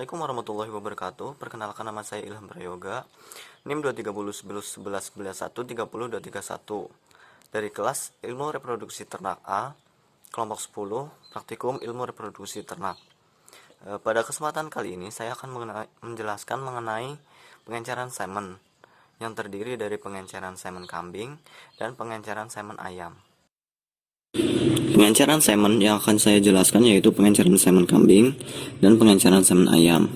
Assalamualaikum warahmatullahi wabarakatuh. Perkenalkan, nama saya Ilham Prayoga, NIM 2301111130231 dari kelas Ilmu Reproduksi Ternak A, kelompok 10, Praktikum Ilmu Reproduksi Ternak. Pada kesempatan kali ini saya akan menjelaskan mengenai pengenceran semen yang terdiri dari pengenceran semen kambing dan pengenceran semen ayam. Pengenceran semen yang akan saya jelaskan yaitu pengenceran semen kambing dan pengenceran semen ayam.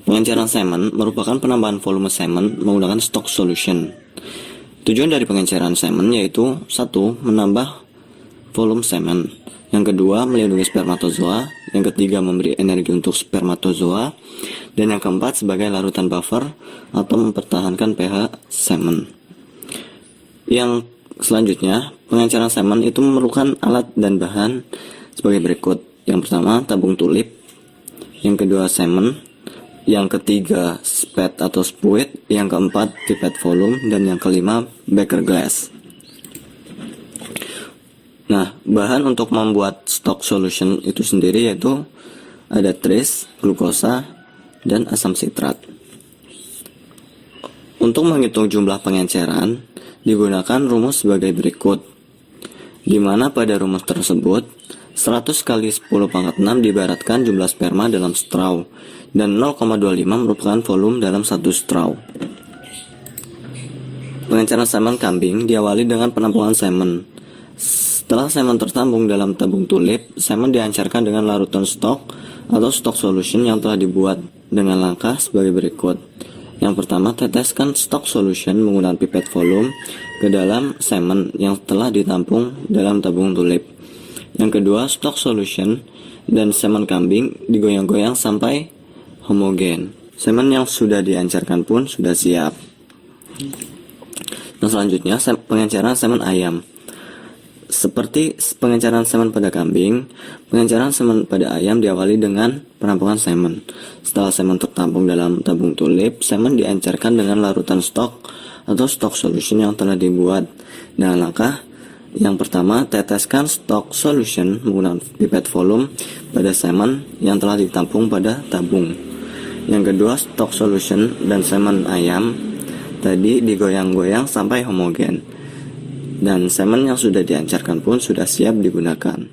Pengenceran semen merupakan penambahan volume semen menggunakan stock solution. Tujuan dari pengenceran semen yaitu 1. Menambah volume semen. Yang kedua, melindungi spermatozoa. Yang ketiga, memberi energi untuk spermatozoa. Dan yang keempat, sebagai larutan buffer atau mempertahankan pH semen. Yang selanjutnya, pengenceran semen itu memerlukan alat dan bahan sebagai berikut. Yang pertama, tabung tulip. Yang kedua, semen. Yang ketiga, spade atau spuit. Yang keempat, pipette volume. Dan yang kelima, beaker glass. Nah, bahan untuk membuat stock solution itu sendiri yaitu ada tris, glukosa, dan asam sitrat. Untuk menghitung jumlah pengenceran, digunakan rumus sebagai berikut, di mana pada rumus tersebut 100 kali 10 pangkat 6 diibaratkan jumlah sperma dalam straw, dan 0,25 merupakan volume dalam satu straw. Pengenceran semen kambing diawali dengan penampungan semen. Setelah semen tertampung dalam tabung tulip, semen dihancarkan dengan larutan stok atau stock solution yang telah dibuat dengan langkah sebagai berikut. Yang pertama, teteskan stock solution menggunakan pipette volume ke dalam semen yang telah ditampung dalam tabung tulip. Yang kedua, stock solution dan semen kambing digoyang-goyang sampai homogen. Semen yang sudah dihancarkan pun sudah siap. Nah, selanjutnya pengenceran semen ayam. Seperti pengenceran semen pada kambing, pengenceran semen pada ayam diawali dengan penampungan semen. Setelah semen tertampung dalam tabung tulip, semen dihancarkan dengan larutan stok atau stock solution yang telah dibuat. Nah, langkah yang pertama, teteskan stock solution menggunakan pipette volume pada semen yang telah ditampung pada tabung. Yang kedua, stock solution dan semen ayam tadi digoyang-goyang sampai homogen. Dan semen yang sudah dihancarkan pun sudah siap digunakan.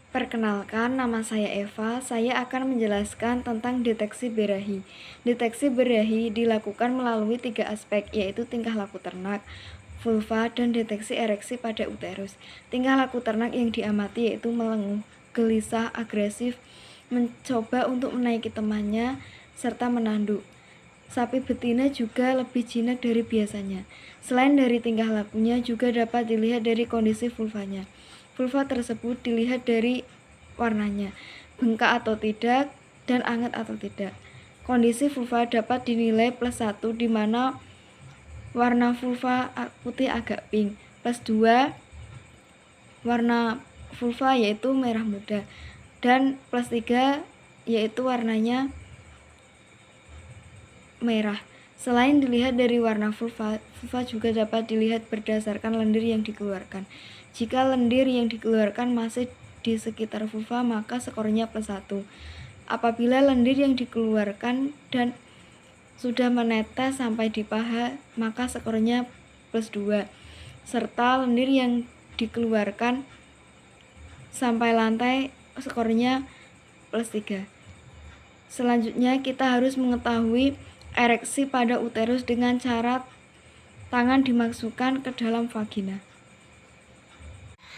Perkenalkan, nama saya Eva. Saya akan menjelaskan tentang deteksi birahi. Deteksi birahi dilakukan melalui 3 aspek, yaitu tingkah laku ternak, vulva, dan deteksi ereksi pada uterus. Tingkah laku ternak yang diamati yaitu melenguh, gelisah, agresif, mencoba untuk menaiki temannya, serta menanduk. Sapi betina juga lebih jinak dari biasanya. Selain dari tingkah lakunya, juga dapat dilihat dari kondisi vulvanya. Vulva tersebut dilihat dari warnanya, bengkak atau tidak, dan anget atau tidak. Kondisi vulva dapat dinilai +1, di mana warna vulva putih agak pink, +2 warna vulva yaitu merah muda, dan +3 yaitu warnanya merah. Selain dilihat dari warna vulva juga dapat dilihat berdasarkan lendir yang dikeluarkan. Jika lendir yang dikeluarkan masih di sekitar vulva, maka skornya +1. Apabila lendir yang dikeluarkan dan sudah menetes sampai di paha, maka skornya +2. Serta lendir yang dikeluarkan sampai lantai, skornya +3. Selanjutnya, kita harus mengetahui ereksi pada uterus dengan cara tangan dimasukkan ke dalam vagina.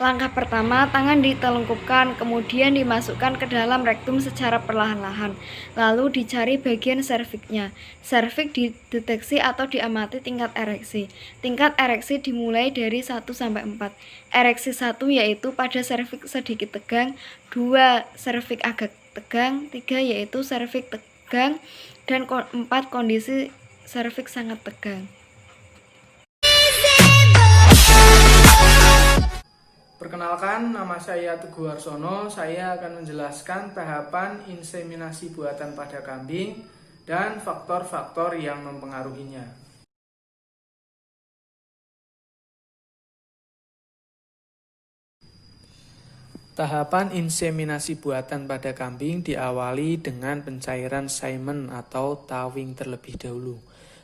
Langkah pertama, tangan ditelungkupkan, kemudian dimasukkan ke dalam rektum secara perlahan-lahan. Lalu dicari bagian serviknya. Serviks dideteksi atau diamati tingkat ereksi. Tingkat ereksi dimulai dari 1-4. Ereksi 1 yaitu pada serviks sedikit tegang, 2 serviks agak tegang, 3 yaitu serviks tegang, dan 4 kondisi serviks sangat tegang. Perkenalkan, nama saya Teguh Arsono. Saya akan menjelaskan tahapan inseminasi buatan pada kambing dan faktor-faktor yang mempengaruhinya. Tahapan inseminasi buatan pada kambing diawali dengan pencairan semen atau tawing terlebih dahulu.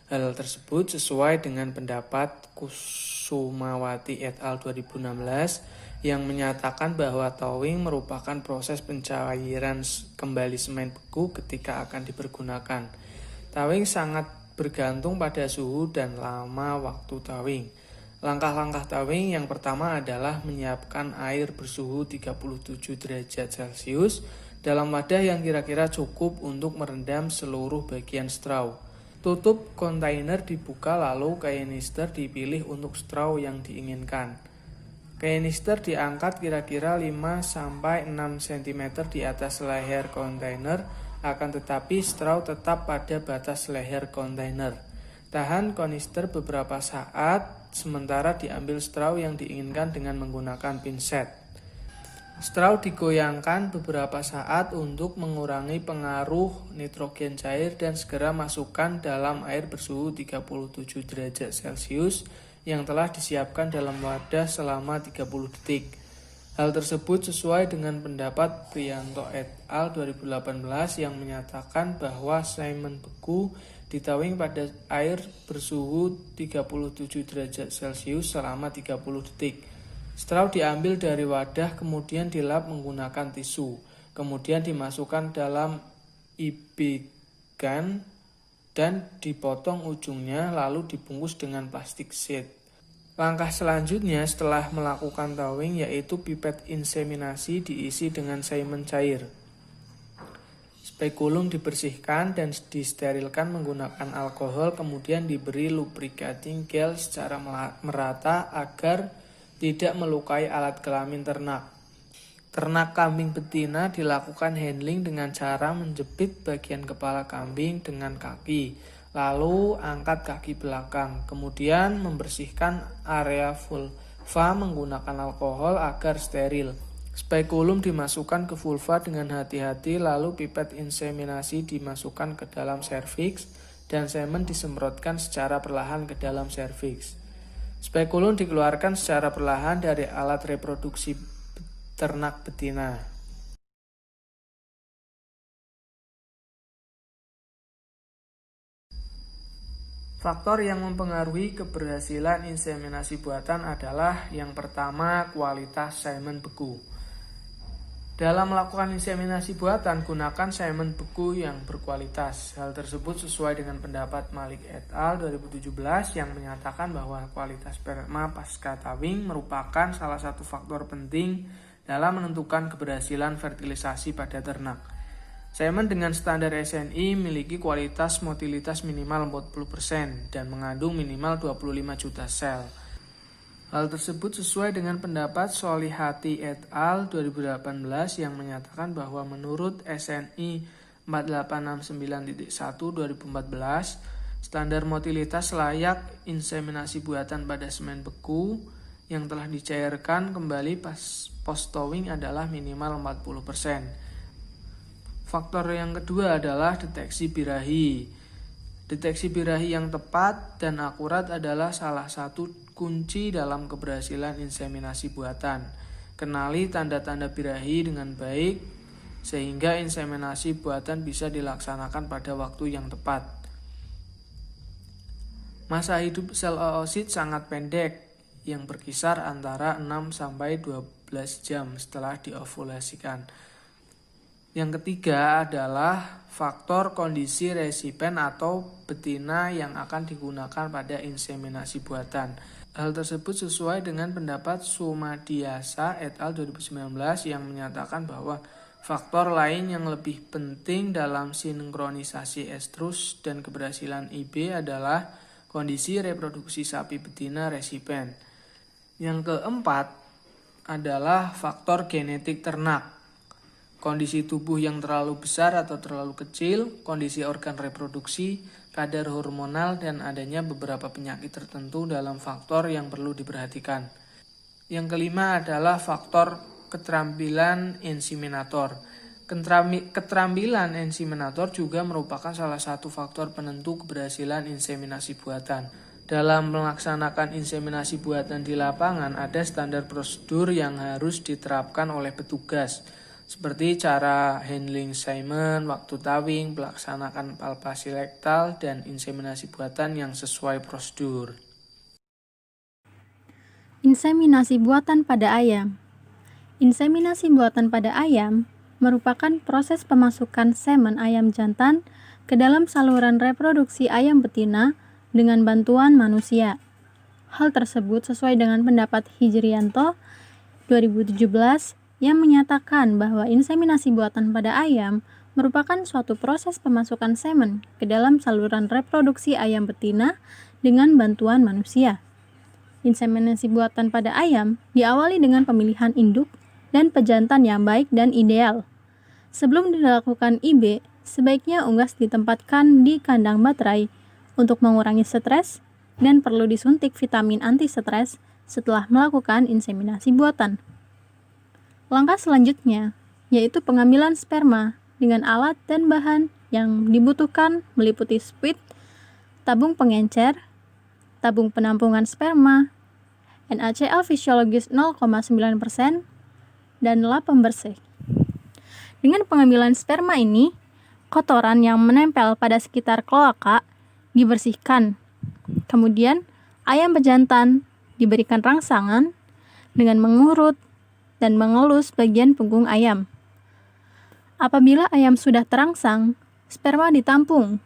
Hal tersebut sesuai dengan pendapat Kusumawati et al. 2016 yang menyatakan bahwa tawing merupakan proses pencairan kembali semen beku ketika akan dipergunakan. Tawing sangat bergantung pada suhu dan lama waktu tawing. Langkah-langkah tawing yang pertama adalah menyiapkan air bersuhu 37 derajat Celcius dalam wadah yang kira-kira cukup untuk merendam seluruh bagian straw. Tutup kontainer dibuka lalu kanister dipilih untuk straw yang diinginkan. Kanister diangkat kira-kira 5-6 cm di atas leher kontainer, akan tetapi straw tetap pada batas leher kontainer. Tahan kanister beberapa saat, sementara diambil straw yang diinginkan dengan menggunakan pinset. Straw digoyangkan beberapa saat untuk mengurangi pengaruh nitrogen cair dan segera masukkan dalam air bersuhu 37 derajat Celcius yang telah disiapkan dalam wadah selama 30 detik. Hal tersebut sesuai dengan pendapat Priyanto et al. 2018 yang menyatakan bahwa semen beku ditawing pada air bersuhu 37 derajat Celcius selama 30 detik. Straw diambil dari wadah kemudian dilap menggunakan tisu, kemudian dimasukkan dalam IB gun dan dipotong ujungnya lalu dibungkus dengan plastik sheet. Langkah selanjutnya setelah melakukan tawing yaitu pipet inseminasi diisi dengan semen cair. Spekulum dibersihkan dan disterilkan menggunakan alkohol, kemudian diberi lubricating gel secara merata agar tidak melukai alat kelamin ternak. Ternak kambing betina dilakukan handling dengan cara menjepit bagian kepala kambing dengan kaki, lalu angkat kaki belakang, kemudian membersihkan area vulva menggunakan alkohol agar steril. Spekulum dimasukkan ke vulva dengan hati-hati, lalu pipet inseminasi dimasukkan ke dalam serviks dan semen disemprotkan secara perlahan ke dalam serviks. Spekulum dikeluarkan secara perlahan dari alat reproduksi ternak betina. Faktor yang mempengaruhi keberhasilan inseminasi buatan adalah yang pertama, kualitas semen beku. Dalam melakukan inseminasi buatan, gunakan semen beku yang berkualitas. Hal tersebut sesuai dengan pendapat Malik et al. 2017 yang menyatakan bahwa kualitas sperma pasca tawing merupakan salah satu faktor penting dalam menentukan keberhasilan fertilisasi pada ternak. Semen dengan standar SNI memiliki kualitas motilitas minimal 40% dan mengandung minimal 25 juta sel. Hal tersebut sesuai dengan pendapat Solihati et al. 2018 yang menyatakan bahwa menurut SNI 4869.1 2014, standar motilitas layak inseminasi buatan pada semen beku yang telah dicairkan kembali post towing adalah minimal 40%. Faktor yang kedua adalah deteksi birahi. Deteksi birahi yang tepat dan akurat adalah salah satu kunci dalam keberhasilan inseminasi buatan. Kenali tanda-tanda birahi dengan baik sehingga inseminasi buatan bisa dilaksanakan pada waktu yang tepat. Masa hidup sel oosit sangat pendek yang berkisar antara 6-12 jam setelah diovulasikan. Yang ketiga adalah faktor kondisi resipen atau betina yang akan digunakan pada inseminasi buatan. Hal tersebut sesuai dengan pendapat Sumadiasa et al. 2019 yang menyatakan bahwa faktor lain yang lebih penting dalam sinkronisasi estrus dan keberhasilan IB adalah kondisi reproduksi sapi betina resipen. Yang keempat adalah faktor genetik ternak. Kondisi tubuh yang terlalu besar atau terlalu kecil, kondisi organ reproduksi, kadar hormonal, dan adanya beberapa penyakit tertentu dalam faktor yang perlu diperhatikan. Yang kelima adalah faktor keterampilan inseminator. Keterampilan inseminator juga merupakan salah satu faktor penentu keberhasilan inseminasi buatan. Dalam melaksanakan inseminasi buatan di lapangan, ada standar prosedur yang harus diterapkan oleh petugas, seperti cara handling semen, waktu tawing, pelaksanaan palpasi rektal, dan inseminasi buatan yang sesuai prosedur. Inseminasi buatan pada ayam. Inseminasi buatan pada ayam merupakan proses pemasukan semen ayam jantan ke dalam saluran reproduksi ayam betina dengan bantuan manusia. Hal tersebut sesuai dengan pendapat Hijrianto 2017 yang menyatakan bahwa inseminasi buatan pada ayam merupakan suatu proses pemasukan semen ke dalam saluran reproduksi ayam betina dengan bantuan manusia. Inseminasi buatan pada ayam diawali dengan pemilihan induk dan pejantan yang baik dan ideal. Sebelum dilakukan IB, sebaiknya unggas ditempatkan di kandang baterai untuk mengurangi stres dan perlu disuntik vitamin anti stres setelah melakukan inseminasi buatan. Langkah selanjutnya yaitu pengambilan sperma dengan alat dan bahan yang dibutuhkan meliputi spuit, tabung pengencer, tabung penampungan sperma, NaCl fisiologis 0,9%, dan lap pembersih. Dengan pengambilan sperma ini, kotoran yang menempel pada sekitar kloaka dibersihkan. Kemudian, ayam pejantan diberikan rangsangan dengan mengurut dan mengelus bagian punggung ayam. Apabila ayam sudah terangsang, sperma ditampung,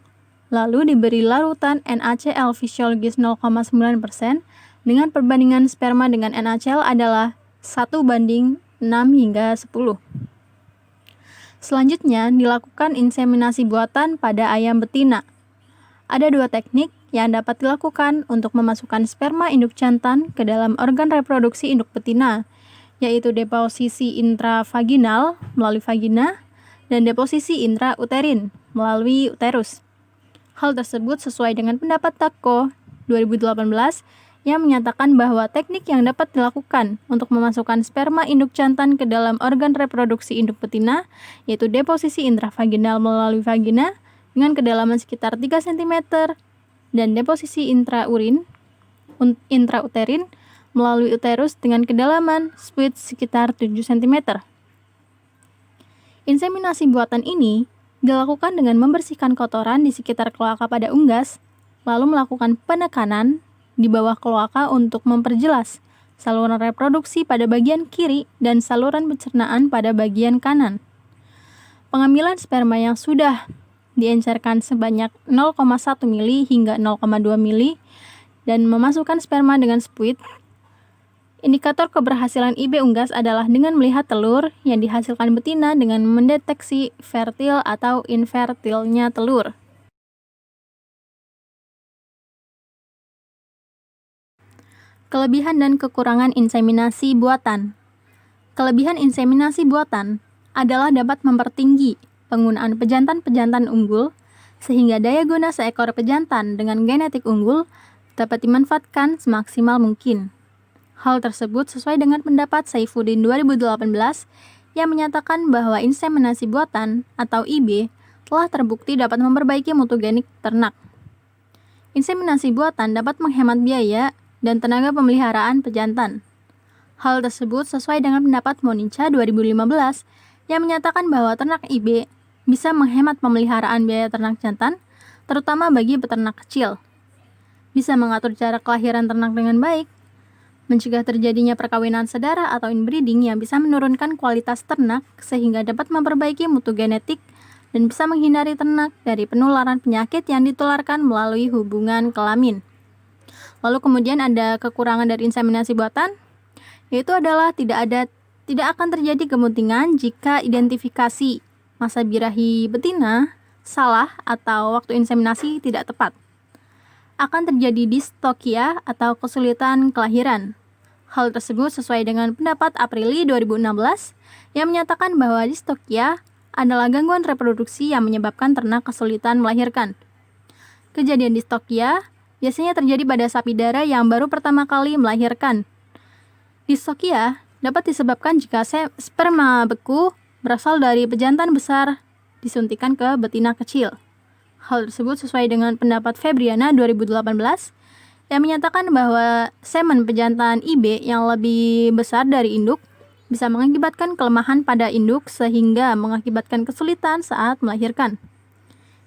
lalu diberi larutan NaCl fisiologis 0,9% dengan perbandingan sperma dengan NaCl adalah 1:6 hingga 10. Selanjutnya, dilakukan inseminasi buatan pada ayam betina. Ada 2 teknik yang dapat dilakukan untuk memasukkan sperma induk jantan ke dalam organ reproduksi induk betina, yaitu deposisi intravaginal melalui vagina dan deposisi intrauterin melalui uterus. Hal tersebut sesuai dengan pendapat Tako 2018 yang menyatakan bahwa teknik yang dapat dilakukan untuk memasukkan sperma induk jantan ke dalam organ reproduksi induk betina, yaitu deposisi intravaginal melalui vagina dengan kedalaman sekitar 3 cm dan deposisi intrauterin melalui uterus dengan kedalaman spuit sekitar 7 cm. Inseminasi buatan ini dilakukan dengan membersihkan kotoran di sekitar kloaka pada unggas, lalu melakukan penekanan di bawah kloaka untuk memperjelas saluran reproduksi pada bagian kiri dan saluran pencernaan pada bagian kanan. Pengambilan sperma yang sudah diencerkan sebanyak 0,1 mili hingga 0,2 mili dan memasukkan sperma dengan spuit. Indikator keberhasilan IB unggas adalah dengan melihat telur yang dihasilkan betina dengan mendeteksi fertil atau infertilnya telur. Kelebihan dan kekurangan inseminasi buatan. Kelebihan inseminasi buatan adalah dapat mempertinggi penggunaan pejantan-pejantan unggul, sehingga daya guna seekor pejantan dengan genetik unggul dapat dimanfaatkan semaksimal mungkin. Hal tersebut sesuai dengan pendapat Saifuddin 2018 yang menyatakan bahwa inseminasi buatan atau IB telah terbukti dapat memperbaiki mutu genik ternak. Inseminasi buatan dapat menghemat biaya dan tenaga pemeliharaan pejantan. Hal tersebut sesuai dengan pendapat Monica 2015 yang menyatakan bahwa ternak IB bisa menghemat pemeliharaan biaya ternak jantan, terutama bagi peternak kecil. Bisa mengatur cara kelahiran ternak dengan baik, mencegah terjadinya perkawinan sedara atau inbreeding yang bisa menurunkan kualitas ternak sehingga dapat memperbaiki mutu genetik dan bisa menghindari ternak dari penularan penyakit yang ditularkan melalui hubungan kelamin. Lalu kemudian ada kekurangan dari inseminasi buatan, yaitu adalah tidak akan terjadi kemuntingan jika identifikasi masa birahi betina salah atau waktu inseminasi tidak tepat. Akan terjadi distokia atau kesulitan kelahiran. Hal tersebut sesuai dengan pendapat Aprili 2016 yang menyatakan bahwa distokia adalah gangguan reproduksi yang menyebabkan ternak kesulitan melahirkan. Kejadian distokia biasanya terjadi pada sapi dara yang baru pertama kali melahirkan. Distokia dapat disebabkan jika sperma beku berasal dari pejantan besar disuntikan ke betina kecil. Hal tersebut sesuai dengan pendapat Febriana 2018 yang menyatakan bahwa semen pejantan IB yang lebih besar dari induk bisa mengakibatkan kelemahan pada induk sehingga mengakibatkan kesulitan saat melahirkan.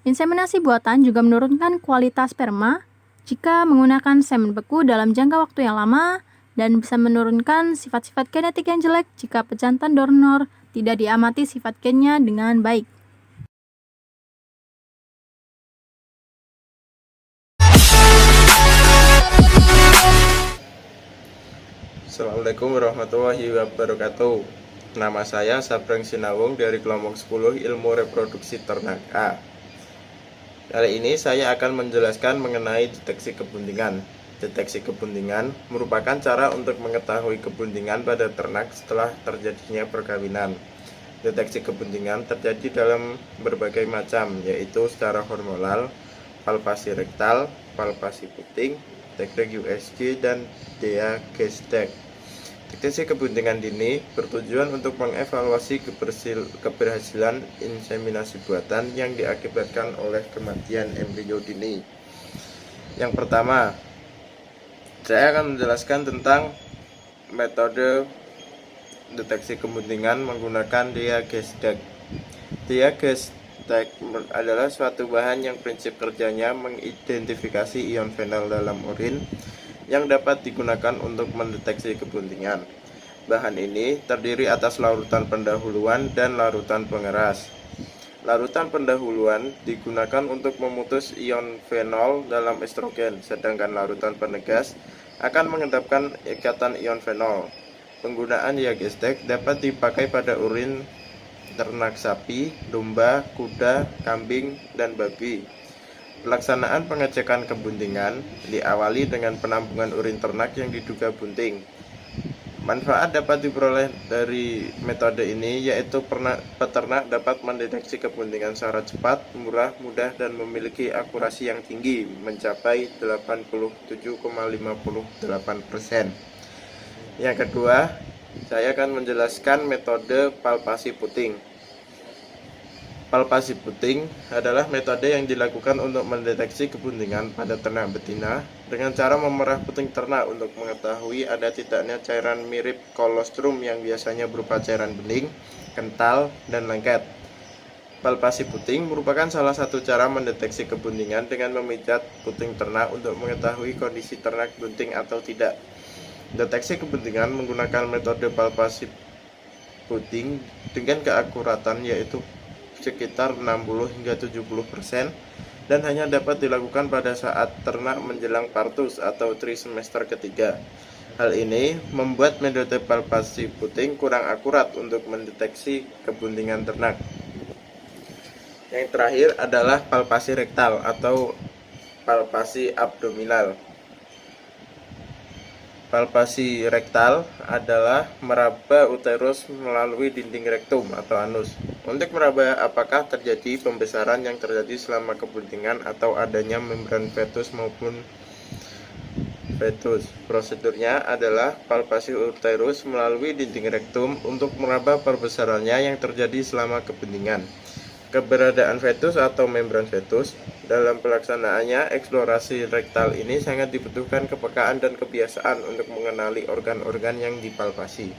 Inseminasi buatan juga menurunkan kualitas sperma jika menggunakan semen beku dalam jangka waktu yang lama dan bisa menurunkan sifat-sifat genetik yang jelek jika pejantan donor tidak diamati sifat gennya dengan baik. Assalamualaikum warahmatullahi wabarakatuh. Nama saya Sabrang Sinawung dari kelompok 10 Ilmu Reproduksi Ternak A. Kali ini saya akan menjelaskan mengenai deteksi kebuntingan. Deteksi kebuntingan merupakan cara untuk mengetahui kebuntingan pada ternak setelah terjadinya perkawinan. Deteksi kebuntingan terjadi dalam berbagai macam, yaitu secara hormonal, palpasi rektal, palpasi puting, teknik USG, dan Dia-Gesdek. Deteksi kebuntingan dini bertujuan untuk mengevaluasi keberhasilan inseminasi buatan yang diakibatkan oleh kematian embrio dini. Yang pertama, saya akan menjelaskan tentang metode deteksi kebuntingan menggunakan Dia-Gesdek. Dia-Gesdek adalah suatu bahan yang prinsip kerjanya mengidentifikasi ion fenol dalam urin yang dapat digunakan untuk mendeteksi kebuntingan. Bahan ini terdiri atas larutan pendahuluan dan larutan pengeras. Larutan pendahuluan digunakan untuk memutus ion fenol dalam estrogen, sedangkan larutan penegas akan mengendapkan ikatan ion fenol. Penggunaan Dia-Gesdek dapat dipakai pada urin ternak sapi, domba, kuda, kambing, dan babi. Pelaksanaan pengecekan kebuntingan diawali dengan penampungan urin ternak yang diduga bunting. Manfaat dapat diperoleh dari metode ini yaitu peternak dapat mendeteksi kebuntingan secara cepat, murah, mudah, dan memiliki akurasi yang tinggi mencapai 87,58%. Yang kedua, saya akan menjelaskan metode palpasi puting. Palpasi puting adalah metode yang dilakukan untuk mendeteksi kebuntingan pada ternak betina dengan cara memerah puting ternak untuk mengetahui ada tidaknya cairan mirip kolostrum yang biasanya berupa cairan bening, kental, dan lengket. Palpasi puting merupakan salah satu cara mendeteksi kebuntingan dengan memijat puting ternak untuk mengetahui kondisi ternak bunting atau tidak. Deteksi kebuntingan menggunakan metode palpasi puting dengan keakuratan yaitu sekitar 60 hingga 70% dan hanya dapat dilakukan pada saat ternak menjelang partus atau trimester ketiga. Hal ini membuat metode palpasi puting kurang akurat untuk mendeteksi kebuntingan ternak. Yang terakhir adalah palpasi rektal atau palpasi abdominal. Palpasi rektal adalah meraba uterus melalui dinding rektum atau anus. Untuk meraba apakah terjadi pembesaran yang terjadi selama kebuntingan atau adanya membran fetus maupun fetus. Prosedurnya adalah palpasi uterus melalui dinding rektum untuk meraba perbesarannya yang terjadi selama kebuntingan. Keberadaan fetus atau membran fetus dalam pelaksanaannya, eksplorasi rektal ini sangat dibutuhkan kepekaan dan kebiasaan untuk mengenali organ-organ yang dipalpasi.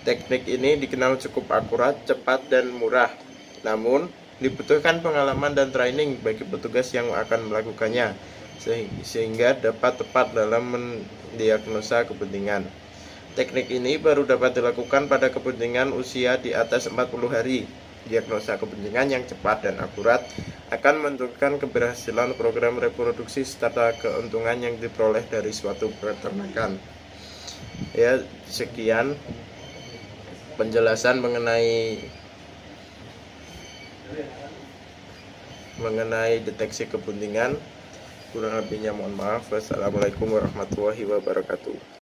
Teknik ini dikenal cukup akurat, cepat, dan murah. Namun, dibutuhkan pengalaman dan training bagi petugas yang akan melakukannya, sehingga dapat tepat dalam mendiagnosa kebuntingan. Teknik ini baru dapat dilakukan pada kebuntingan usia di atas 40 hari. Diagnosa kebuntingan yang cepat dan akurat akan menentukan keberhasilan program reproduksi serta keuntungan yang diperoleh dari suatu peternakan. Ya, sekian penjelasan mengenai deteksi kebuntingan. Kurang lebihnya mohon maaf. Wassalamualaikum warahmatullahi wabarakatuh.